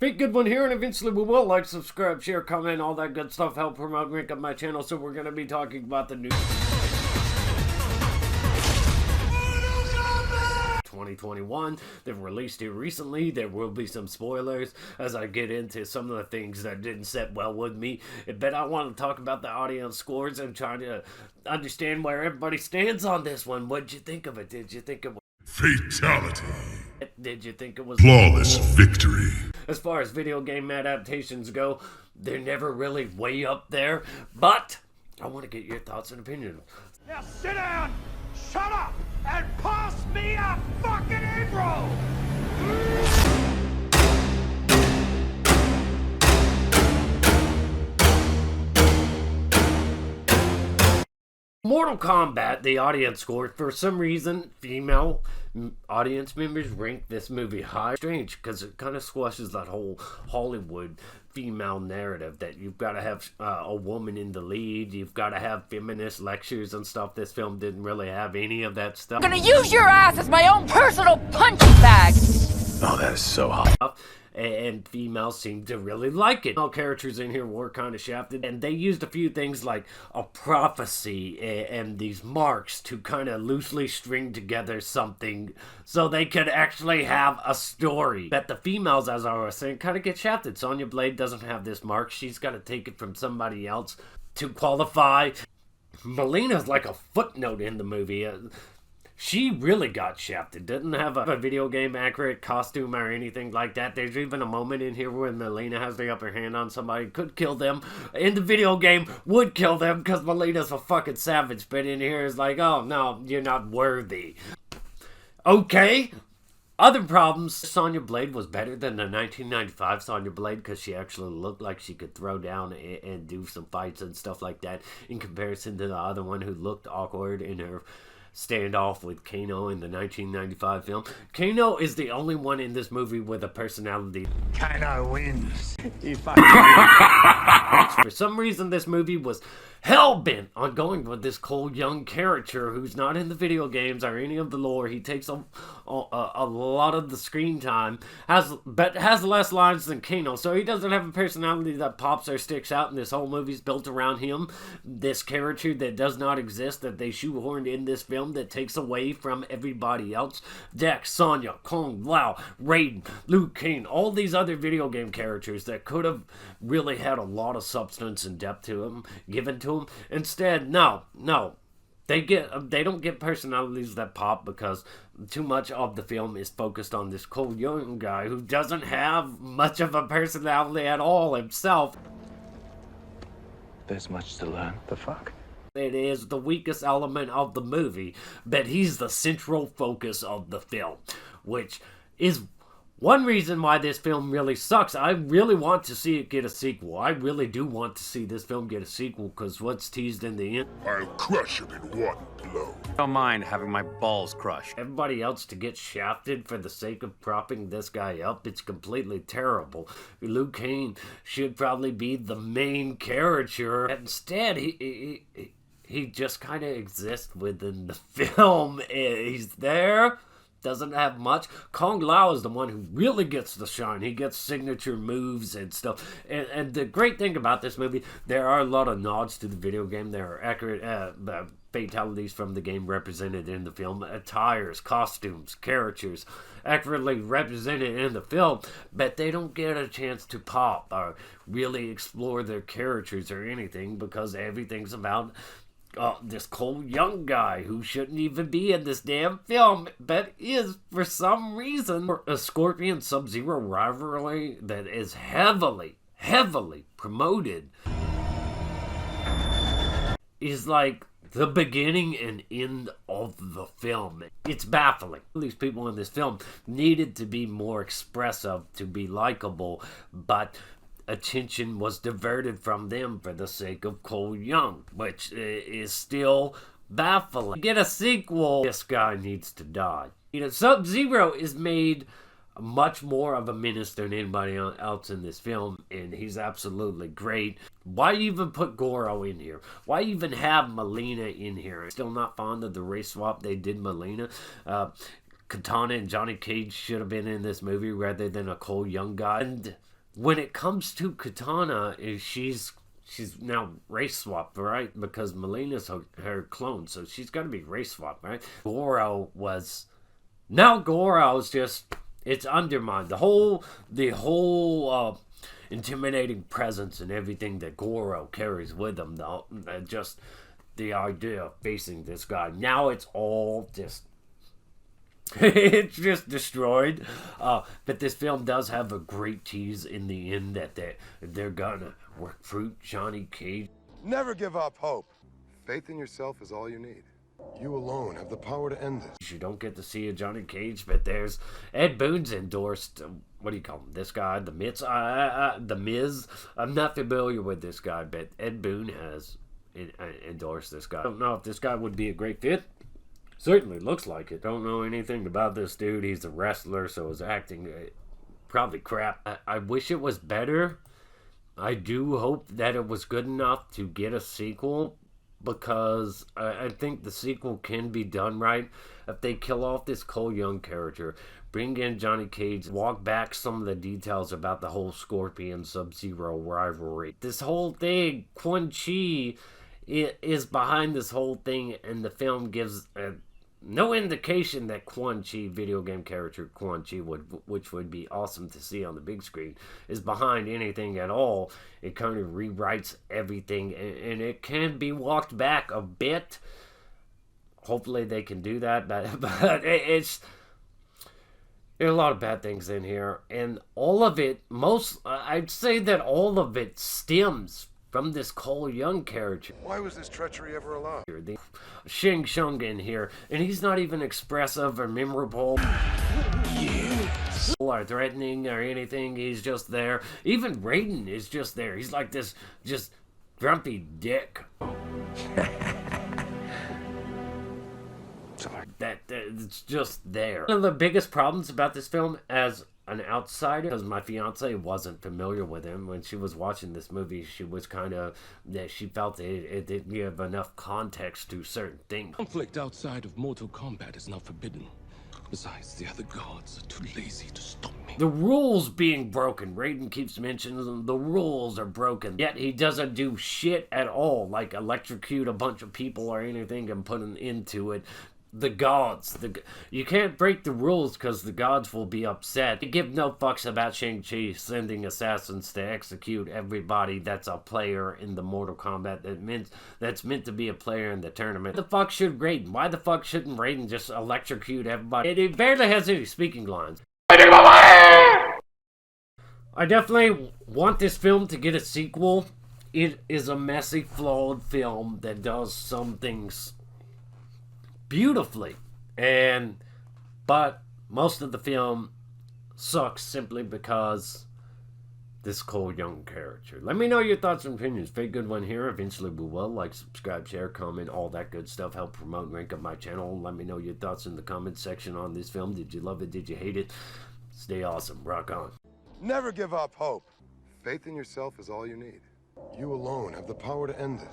Big good one here, and eventually we will like, subscribe, share, comment, all that good stuff, help promote, rank up my channel. So we're going to be talking about the new 2021. They've released it recently. There will be some spoilers as I get into some of the things that didn't sit well with me. But I want to talk about the audience scores and trying to understand where everybody stands on this one. What'd you think of it? Did you think it was fatality? Did you think it was flawless victory? As far as video game adaptations go, they're never really way up there, but I want to get your thoughts and opinions. Now sit down, shut up, and pass me a fucking egg roll! Mortal Kombat, the audience score, for some reason, female audience members rank this movie high. Strange, because it kind of squashes that whole Hollywood female narrative that you've got to have a woman in the lead, you've got to have feminist lectures and stuff. This film didn't really have any of that stuff. I'm gonna use your ass as my own personal punching bag! Oh, that is so hot. And females seem to really like it. All characters in here were kind of shafted, and they used a few things like a prophecy and these marks to kind of loosely string together something so they could actually have a story. But the females, as I was saying, kind of get shafted. Sonya Blade doesn't have this mark. She's got to take it from somebody else to qualify. Melina's like a footnote in the movie. She really got shafted. Didn't have a video game accurate costume or anything like that. There's even a moment in here where Melina has the upper hand on somebody, could kill them. In the video game, would kill them because Melina's a fucking savage. But in here is like, oh no, you're not worthy. Okay. Other problems. Sonya Blade was better than the 1995 Sonya Blade because she actually looked like she could throw down and do some fights and stuff like that in comparison to the other one who looked awkward in her standoff with Kano in the 1995 film. Kano is the only one in this movie with a personality. Kano wins. For some reason, this movie was hell-bent on going with this cool young character who's not in the video games or any of the lore. He takes a lot of the screen time, but has less lines than Kano, so he doesn't have a personality that pops or sticks out, and this whole movie's built around him. This character that does not exist, that they shoehorned in this film, that takes away from everybody else. Dex, Sonya, Kung Lao, Raiden, Liu Kang, all these other video game characters that could have really had a lot of substance and depth to them, given to them. Instead, no. They don't get personalities that pop because too much of the film is focused on this cool young guy who doesn't have much of a personality at all himself. There's much to learn. The fuck? It is the weakest element of the movie, but he's the central focus of the film, which is one reason why this film really sucks. I really want to see it get a sequel. I really do want to see this film get a sequel because what's teased in the end, I'll crush him in one blow. Don't mind having my balls crushed. everybody else to get shafted for the sake of propping this guy up, it's completely terrible. Liu Kang should probably be the main character. Instead, he just kind of exists within the film. He's there, doesn't have much. Kung Lao is the one who really gets the shine. He gets signature moves and stuff. And the great thing about this movie, there are a lot of nods to the video game. There are accurate fatalities from the game represented in the film. Attires, costumes, characters accurately represented in the film, but they don't get a chance to pop or really explore their characters or anything because everything's about this cool young guy who shouldn't even be in this damn film, but is for some reason. A Scorpion Sub-Zero rivalry that is heavily promoted is like the beginning and end of the film. It's baffling. These people in this film needed to be more expressive to be likable, but attention was diverted from them for the sake of Cole Young, which is still baffling. Get a sequel, this guy needs to die. Sub-Zero is made much more of a menace than anybody else in this film, and he's absolutely great. Why even put Goro in here? Why even have Melina in here? I'm still not fond of the race swap they did Melina. Katana and Johnny Cage should have been in this movie rather than a cool young guy. And when it comes to Katana, she's now race swapped, right? Because Melina's her clone, so she's got to be race swapped, right? Goro's just, it's undermined. The whole intimidating presence and everything that Goro carries with him, just the idea of facing this guy. Now it's all just it's just destroyed. But this film does have a great tease in the end that they're gonna recruit Johnny Cage. Never give up hope. Faith in yourself is all you need. You alone have the power to end this. You don't get to see a Johnny Cage, but there's Ed Boon's endorsed. What do you call him? This guy, the Miz. I'm not familiar with this guy, but Ed Boon has endorsed this guy. I don't know if this guy would be a great fit. Certainly looks like it. Don't know anything about this dude. He's a wrestler, so his acting probably crap. I wish it was better. I do hope that it was good enough to get a sequel, because I think the sequel can be done right if they kill off this Cole Young character, bring in Johnny Cage, walk back some of the details about the whole Scorpion Sub-Zero rivalry. This whole thing, Quan Chi is behind this whole thing, and the film gives no indication that Quan Chi, video game character Quan Chi, which would be awesome to see on the big screen, is behind anything at all. It kind of rewrites everything, and it can be walked back a bit. Hopefully they can do that, but there's a lot of bad things in here, and all of it, I'd say that all of it stems from this Cole Young character. Why was this treachery ever allowed? The Shang Tsung in here, and he's not even expressive or memorable or threatening or anything. He's just there. Even Raiden is just there. He's like this just grumpy dick. Sorry. That it's just there. One of the biggest problems about this film, as an outsider, because my fiance wasn't familiar with him when she was watching this movie, she was kind of, she felt it didn't give enough context to certain things. Conflict outside of Mortal Kombat is not forbidden. Besides, the other gods are too lazy to stop me. The rules being broken. Raiden keeps mentioning them. The rules are broken. Yet he doesn't do shit at all, like electrocute a bunch of people or anything and put an end to it. The gods. You can't break the rules because the gods will be upset. They give no fucks about Shang-Chi sending assassins to execute everybody that's a player in the Mortal Kombat that's meant to be a player in the tournament. Why the fuck should Raiden? Why the fuck shouldn't Raiden just electrocute everybody? He barely has any speaking lines. I definitely want this film to get a sequel. It is a messy, flawed film that does some things beautifully, but most of the film sucks simply because this Cole Young character. Let me know your thoughts and opinions. Very good one here. Eventually we will. Like, subscribe, share, comment, all that good stuff. Help promote and rank up my channel. Let me know your thoughts in the comments section on this film. Did you love it? Did you hate it? Stay awesome. Rock on. Never give up hope. Faith in yourself is all you need. You alone have the power to end this.